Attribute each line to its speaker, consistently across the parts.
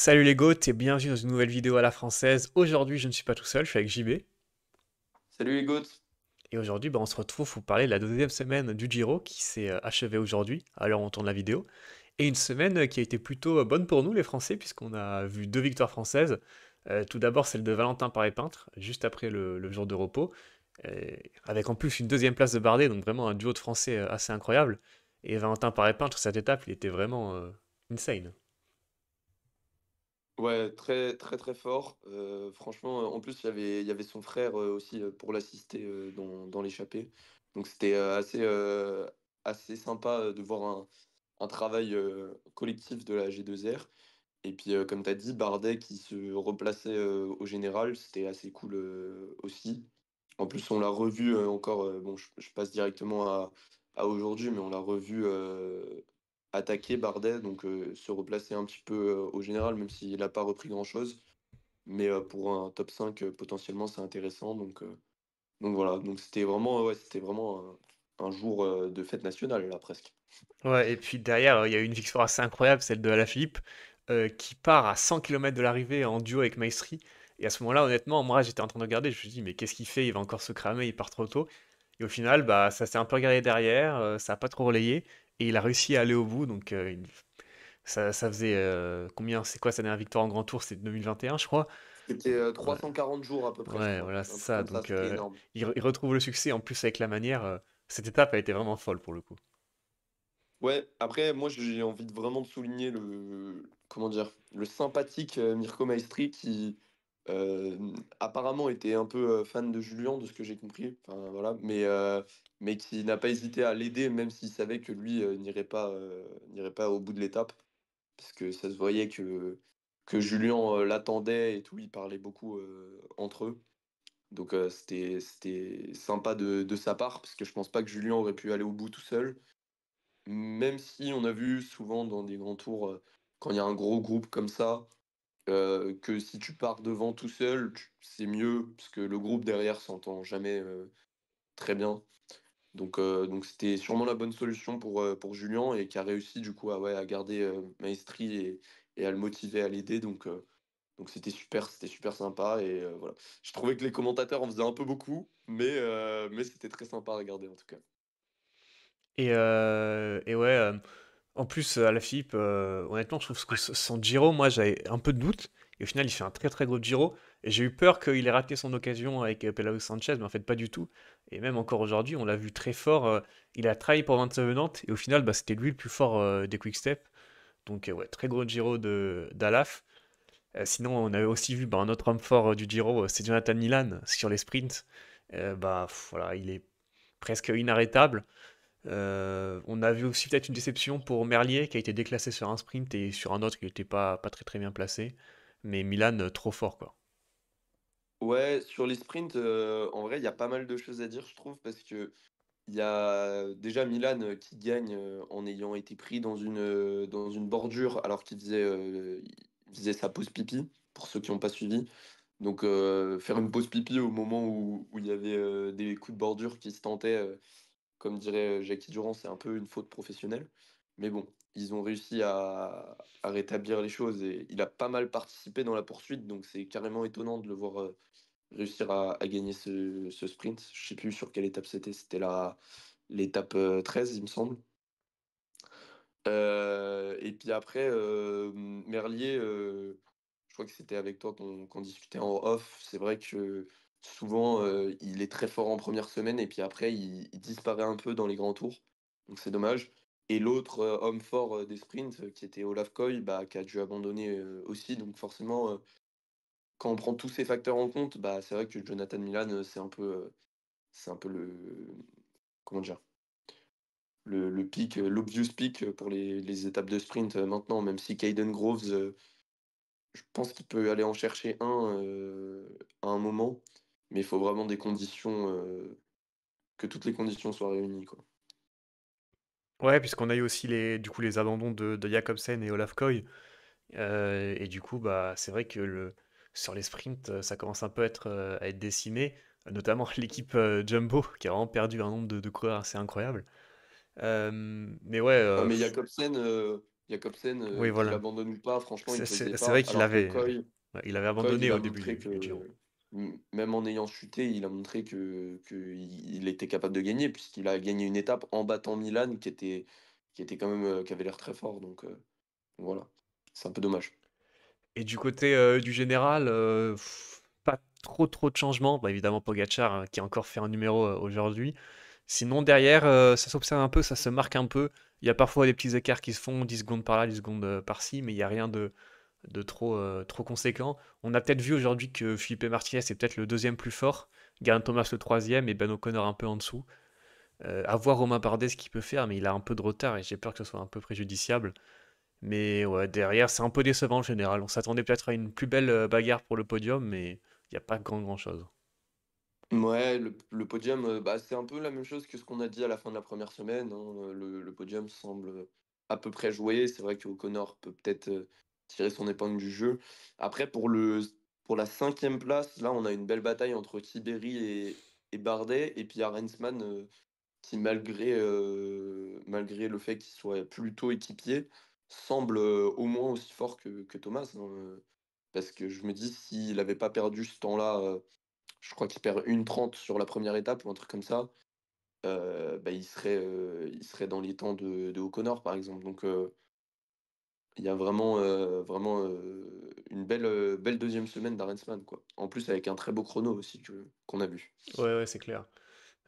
Speaker 1: Salut les goths et bienvenue dans une nouvelle vidéo à la française. Aujourd'hui, je ne suis pas tout seul, je suis avec JB.
Speaker 2: Salut les goths.
Speaker 1: Et aujourd'hui, on se retrouve pour parler de la deuxième semaine du Giro qui s'est achevée aujourd'hui, à l'heure où on tourne la vidéo. Et une semaine qui a été plutôt bonne pour nous, les Français, puisqu'on a vu deux victoires françaises. Tout d'abord, celle de Valentin Paré-Peintre, juste après le jour de repos, euh, avec en plus une deuxième place de Bardet, donc vraiment un duo de Français assez incroyable. Et Valentin Paré-Peintre, cette étape, il était vraiment insane.
Speaker 2: Ouais, très très très fort. Franchement, en plus, il y avait son frère aussi pour l'assister dans l'échappée. Donc c'était assez sympa de voir un travail collectif de la G2R. Et puis, comme tu as dit, Bardet qui se replaçait au général, c'était assez cool aussi. En plus, on l'a revu encore, bon, je passe directement à aujourd'hui, mais on l'a revu attaquer Bardet, donc se replacer un petit peu au général, même s'il n'a pas repris grand-chose. Mais pour un top 5, potentiellement, c'est intéressant. Donc voilà, donc c'était vraiment, ouais, c'était vraiment un jour de fête nationale, là, presque.
Speaker 1: Ouais, et puis derrière, il y a eu une victoire assez incroyable, celle de Alaphilippe, qui part à 100 km de l'arrivée en duo avec Maestri. Et à ce moment-là, honnêtement, moi j'étais en train de regarder, je me suis dit, mais qu'est-ce qu'il fait? Il va encore se cramer, il part trop tôt. Et au final, bah, ça s'est un peu regardé derrière, ça a pas trop relayé, et il a réussi à aller au bout. Donc ça faisait combien? C'est quoi sa dernière victoire en Grand Tour? C'est 2021, je crois.
Speaker 2: C'était
Speaker 1: Ouais,
Speaker 2: 340 jours à peu près, je
Speaker 1: ouais,
Speaker 2: crois.
Speaker 1: voilà,
Speaker 2: Un
Speaker 1: c'est
Speaker 2: truc
Speaker 1: ça.
Speaker 2: comme ça,
Speaker 1: Donc
Speaker 2: c'était énorme.
Speaker 1: il retrouve le succès en plus avec la manière. Cette étape a été vraiment folle pour le coup.
Speaker 2: Ouais, après, moi, j'ai envie de vraiment de souligner comment dire, le sympathique Mirko Maestri qui apparemment était un peu fan de Julien, de ce que j'ai compris. Enfin, voilà, mais qui n'a pas hésité à l'aider, même s'il savait que lui n'irait pas au bout de l'étape, parce que ça se voyait que Julien l'attendait et tout, ils parlaient beaucoup entre eux. Donc c'était sympa de sa part, parce que je pense pas que Julien aurait pu aller au bout tout seul. Même si on a vu souvent dans des grands tours, quand il y a un gros groupe comme ça, que si tu pars devant tout seul, c'est mieux, parce que le groupe derrière s'entend jamais très bien. Donc c'était sûrement la bonne solution pour Julien et qui a réussi du coup à garder Maestri et à le motiver, à l'aider. Donc c'était super sympa. Et voilà. Je trouvais que les commentateurs en faisaient un peu beaucoup, mais c'était très sympa à regarder en tout cas.
Speaker 1: Et ouais, en plus, Alaphilippe, honnêtement, je trouve que son Giro, moi, j'avais un peu de doute. Et au final, il fait un très très gros Giro. Et j'ai eu peur qu'il ait raté son occasion avec Pelao Sanchez, mais en fait, pas du tout. Et même encore aujourd'hui, on l'a vu très fort. Il a trahi pour 27 Nantes. Et au final, bah, c'était lui le plus fort des Quick-Step. Donc, ouais, très gros Giro d'Alaf. Sinon, on avait aussi vu bah, un autre homme fort du Giro, c'est Jonathan Milan sur les sprints. Voilà, il est presque inarrêtable. On a vu aussi peut-être une déception pour Merlier qui a été déclassé sur un sprint et sur un autre qui n'était pas très très bien placé. Mais Milan, trop fort quoi.
Speaker 2: Ouais, sur les sprints, en vrai, il y a pas mal de choses à dire, je trouve, parce que il y a déjà Milan qui gagne en ayant été pris dans une bordure alors il faisait sa pause pipi, pour ceux qui n'ont pas suivi. Donc faire une pause pipi au moment où il y avait des coups de bordure qui se tentaient, comme dirait Jackie Durand, c'est un peu une faute professionnelle. Mais bon, ils ont réussi à rétablir les choses et il a pas mal participé dans la poursuite, donc c'est carrément étonnant de le voir réussir à gagner ce sprint. Je sais plus sur quelle étape c'était, c'était l'étape 13, il me semble. Et puis après, Merlier, je crois que c'était avec toi qu'on discutait en off. C'est vrai que souvent, il est très fort en première semaine et puis après, il disparaît un peu dans les grands tours. Donc c'est dommage. Et l'autre homme fort des sprints, qui était Olaf Koy, bah, qui a dû abandonner aussi. Donc forcément, quand on prend tous ces facteurs en compte, bah, c'est vrai que Jonathan Milan, c'est un peu comment dire? Le pic, l'obvious pic pour les étapes de sprint maintenant, même si Caden Groves, je pense qu'il peut aller en chercher un à un moment, mais il faut vraiment des conditions, que toutes les conditions soient réunies, quoi.
Speaker 1: Ouais, puisqu'on a eu aussi du coup, les abandons de Jakobsen et Olaf Koy. Et du coup, bah, c'est vrai que sur les sprints, ça commence un peu à être décimé, notamment l'équipe Jumbo qui a vraiment perdu un nombre de coureurs assez incroyable. Mais ouais,
Speaker 2: Ah mais Jakobsen, Jakobsen,
Speaker 1: Oui,
Speaker 2: qu'il
Speaker 1: voilà.
Speaker 2: abandonne ou pas, franchement, il pesait
Speaker 1: C'est
Speaker 2: pas.
Speaker 1: vrai qu'il
Speaker 2: Alors que
Speaker 1: avait, ouais, il avait
Speaker 2: Coy,
Speaker 1: abandonné
Speaker 2: il a
Speaker 1: au début
Speaker 2: montré
Speaker 1: du Giro.
Speaker 2: que, même en ayant chuté, il a montré que il était capable de gagner, puisqu'il a gagné une étape en battant Milan, qui était quand même, qui avait l'air très fort. Donc voilà, c'est un peu dommage.
Speaker 1: Et du côté du général, pas trop de changements. Bah, évidemment, Pogacar qui a encore fait un numéro aujourd'hui. Sinon, derrière, ça s'observe un peu, ça se marque un peu. Il y a parfois des petits écarts qui se font, 10 secondes par là, 10 secondes par-ci, mais il n'y a rien de trop conséquent. On a peut-être vu aujourd'hui que Felipe Martinez est peut-être le deuxième plus fort, Geraint Thomas le troisième et Ben O'Connor un peu en dessous. À voir Romain Bardet ce qu'il peut faire, mais il a un peu de retard et j'ai peur que ce soit un peu préjudiciable. Mais ouais, derrière, c'est un peu décevant en général. On s'attendait peut-être à une plus belle bagarre pour le podium, mais il n'y a pas grand-chose.
Speaker 2: Ouais, le podium, bah, c'est un peu la même chose que ce qu'on a dit à la fin de la première semaine, hein. Le podium semble à peu près joué. C'est vrai qu'O'Connor peut peut-être tirer son épingle du jeu. Après, pour la cinquième place, là, on a une belle bataille entre Tiberi et Bardet. Et puis Arensman, qui, malgré le fait qu'il soit plutôt équipier, semble au moins aussi fort que Thomas, hein. Parce que je me dis, s'il n'avait pas perdu ce temps-là, je crois qu'il perd 1:30 sur la première étape ou un truc comme ça, bah, il serait dans les temps de O'Connor, par exemple. Donc il y a vraiment, une belle deuxième semaine d'Arensman, quoi. En plus avec un très beau chrono aussi qu'on a vu.
Speaker 1: Ouais, ouais, c'est clair.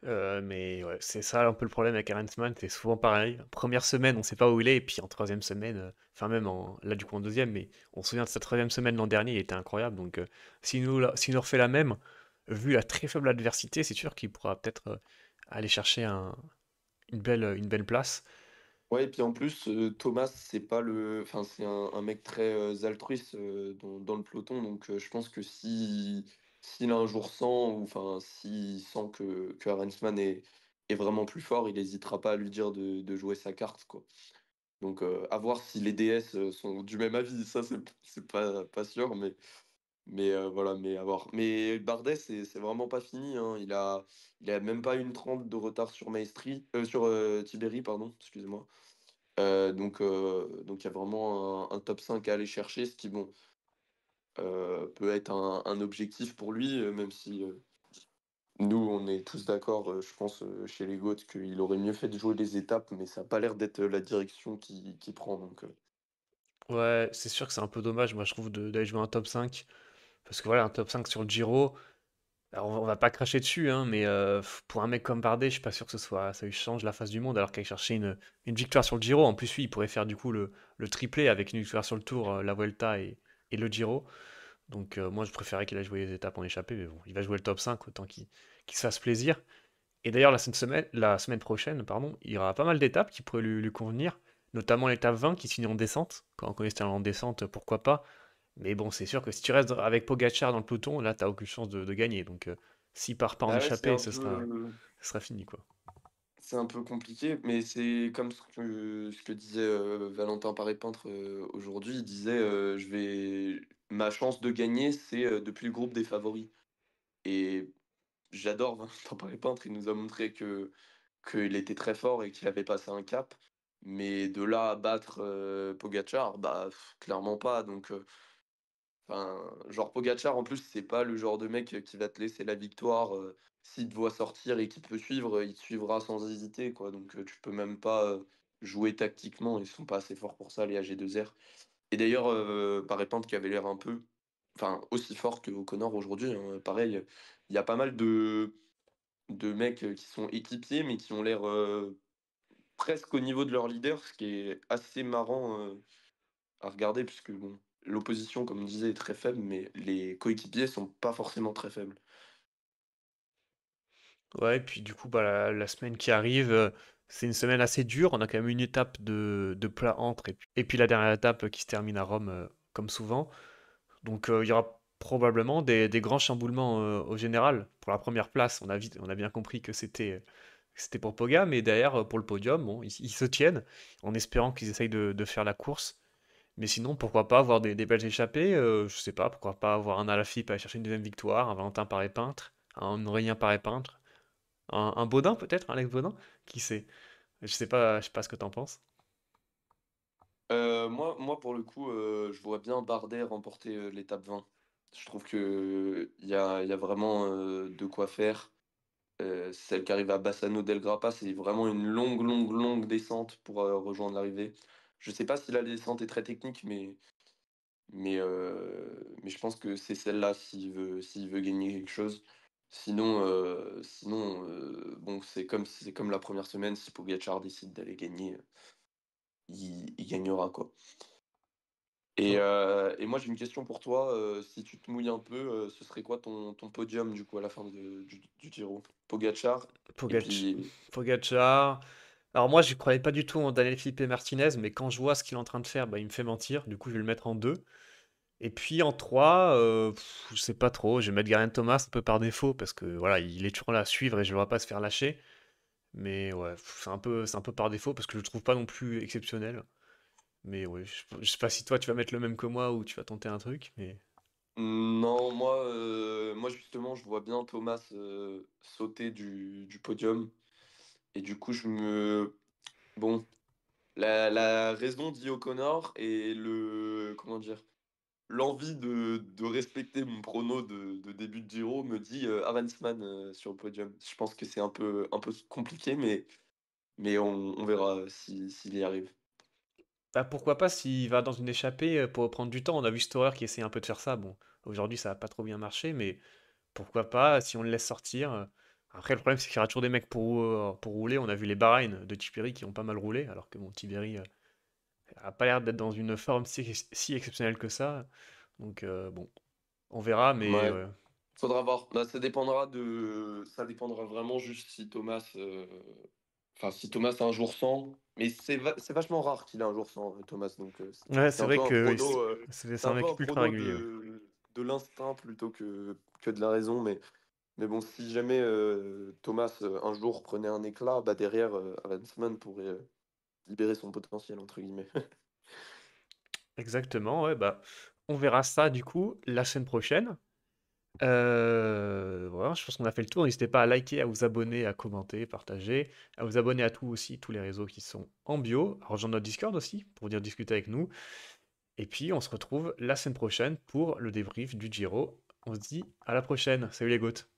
Speaker 1: Mais ouais, c'est ça un peu le problème avec Arensman, c'est souvent pareil. Première semaine, on sait pas où il est, et puis en troisième semaine, enfin même là du coup en deuxième, mais on se souvient de sa troisième semaine l'an dernier, il était incroyable. Donc s'il nous refait la même, vu la très faible adversité, c'est sûr qu'il pourra peut-être aller chercher une belle place.
Speaker 2: Ouais, et puis en plus, Thomas, c'est pas le enfin, c'est un mec très, altruiste, dans le peloton. Donc je pense que s'il a un jour sans, ou enfin, s'il sent que Arensman est vraiment plus fort, il hésitera pas à lui dire de jouer sa carte, quoi. Donc à voir si les DS, sont du même avis. Ça, c'est pas sûr, mais voilà, mais à voir. Mais Bardet, c'est vraiment pas fini, hein. Il a même pas 1:30 de retard sur Maestri, sur, Tiberi, pardon, excusez-moi. Donc il y a vraiment un top 5 à aller chercher, ce qui, bon, peut être un objectif pour lui, même si, nous, on est tous d'accord, je pense, chez les GOAT, qu'il aurait mieux fait de jouer les étapes, mais ça a pas l'air d'être la direction qu'il prend. Donc
Speaker 1: Ouais, c'est sûr que c'est un peu dommage, moi je trouve, d'aller jouer un top 5. Parce que voilà, un top 5 sur le Giro, alors on va pas cracher dessus, hein, mais pour un mec comme Bardet, je suis pas sûr que ça lui change la face du monde, alors qu'aller chercher une victoire sur le Giro, en plus lui, il pourrait faire du coup le triplé avec une victoire sur le Tour, la Vuelta et le Giro. Donc moi je préférais qu'il aille jouer les étapes en échappée, mais bon, il va jouer le top 5, autant qu'il se fasse plaisir. Et d'ailleurs, la semaine prochaine, pardon, il y aura pas mal d'étapes qui pourraient lui convenir, notamment l'étape 20 qui se finit en descente. Quand on connaît ce talent en descente, pourquoi pas. Mais bon, c'est sûr que si tu restes avec Pogacar dans le peloton, là, t'as aucune chance de gagner. Donc, s'il part pas en
Speaker 2: bah, ouais,
Speaker 1: échappée, ce sera fini, quoi.
Speaker 2: c'est un peu compliqué, mais c'est comme ce que disait, Valentin Paré-Peintre, aujourd'hui. Il disait, ma chance de gagner, c'est, depuis le groupe des favoris. Et j'adore Valentin Paré-Peintre. Il nous a montré qu'il était très fort et qu'il avait passé un cap. Mais de là à battre, Pogacar, bah, clairement pas. Donc enfin, genre Pogacar, en plus, c'est pas le genre de mec, qui va te laisser la victoire, s'il te voit sortir et qu'il peut suivre, il te suivra sans hésiter, quoi. Donc tu peux même pas, jouer tactiquement. Ils sont pas assez forts pour ça, les AG2R. Et d'ailleurs, Paré-Peintre, qui avait l'air un peu, enfin, aussi fort que O'Connor aujourd'hui, hein, pareil, il y a pas mal de mecs, qui sont équipiers, mais qui ont l'air, presque au niveau de leur leader, ce qui est assez marrant, à regarder, puisque bon, l'opposition, comme on disait, est très faible, mais les coéquipiers sont pas forcément très faibles.
Speaker 1: Ouais, et puis du coup, bah, la semaine qui arrive, c'est une semaine assez dure. On a quand même une étape de plat entre, et puis la dernière étape qui se termine à Rome, comme souvent. Donc il y aura probablement des grands chamboulements au général. Pour la première place, on a bien compris que c'était pour Poga, mais derrière, pour le podium, bon, ils se tiennent, en espérant qu'ils essayent de faire la course. Mais sinon, pourquoi pas avoir des belles échappées, je sais pas, pourquoi pas avoir un Alaphilippe aller chercher une deuxième victoire, un Valentin Paré-Peintre, un Aurélien Paré-Peintre, un Baudin peut-être, un Alex Baudin, qui sait? Je sais pas ce que t'en penses.
Speaker 2: Moi, pour le coup, je vois bien Bardet remporter l'étape 20. Je trouve qu'il y a vraiment de quoi faire. Celle qui arrive à Bassano del Grappa, c'est vraiment une longue, longue, longue descente pour rejoindre l'arrivée. Je sais pas si la descente est très technique, mais je pense que c'est celle-là s'il veut gagner quelque chose. Bon, c'est comme la première semaine, si Pogacar décide d'aller gagner, il gagnera, quoi. Et moi, j'ai une question pour toi. Si tu te mouilles un peu, ce serait quoi ton podium, du coup, à la fin du Giro? Pogacar, et
Speaker 1: Pogac-
Speaker 2: puis...
Speaker 1: Pogacar. Alors moi, je croyais pas du tout en Daniel Felipe Martinez, mais quand je vois ce qu'il est en train de faire, bah, il me fait mentir. Du coup, je vais le mettre en 2. Et puis en 3, je sais pas trop. Je vais mettre Geraint Thomas un peu par défaut, parce que voilà, il est toujours là à suivre et je ne le vois pas se faire lâcher. Mais ouais, c'est un peu par défaut, parce que je le trouve pas non plus exceptionnel. Mais ouais, je sais pas si toi tu vas mettre le même que moi ou tu vas tenter un truc, mais...
Speaker 2: Non, moi justement, je vois bien Thomas sauter du podium. Et du coup, Bon, la raison dit O'Connor et comment dire, l'envie de respecter mon prono de début de Giro me dit Arensman sur le podium. Je pense que c'est un peu compliqué, mais on verra s'il y arrive.
Speaker 1: Bah, pourquoi pas s'il va dans une échappée pour prendre du temps. On a vu Storer qui essaie un peu de faire ça. Bon, aujourd'hui ça a pas trop bien marché, mais pourquoi pas si on le laisse sortir. Après, le problème c'est qu'il y aura toujours des mecs pour rouler. On a vu les Bahreïn de Tiberi qui ont pas mal roulé, alors que bon, Tiberi a pas l'air d'être dans une forme si exceptionnelle que ça. Donc bon, on verra, mais
Speaker 2: Ouais, faudra voir. Bah, ça dépendra vraiment juste si Thomas a un jour sans. Mais c'est vachement rare qu'il ait un jour sans, Thomas. Donc c'est
Speaker 1: ouais,
Speaker 2: c'est
Speaker 1: c'est
Speaker 2: un peu
Speaker 1: vrai
Speaker 2: un
Speaker 1: que
Speaker 2: prono,
Speaker 1: c'est
Speaker 2: c'est
Speaker 1: un
Speaker 2: un peu un
Speaker 1: mec ultra
Speaker 2: prono
Speaker 1: régulier. Ouais.
Speaker 2: de l'instinct plutôt que de la raison. Mais bon, si jamais Thomas un jour prenait un éclat, bah derrière, Arensman pourrait libérer son potentiel, entre guillemets.
Speaker 1: Exactement, ouais, bah, on verra ça du coup la semaine prochaine. Voilà, je pense qu'on a fait le tour. N'hésitez pas à liker, à vous abonner, à commenter, partager, à vous abonner à tout aussi, tous les réseaux qui sont en bio, à rejoindre notre Discord aussi pour venir discuter avec nous. Et puis on se retrouve la semaine prochaine pour le débrief du Giro. On se dit à la prochaine. Salut les gouttes.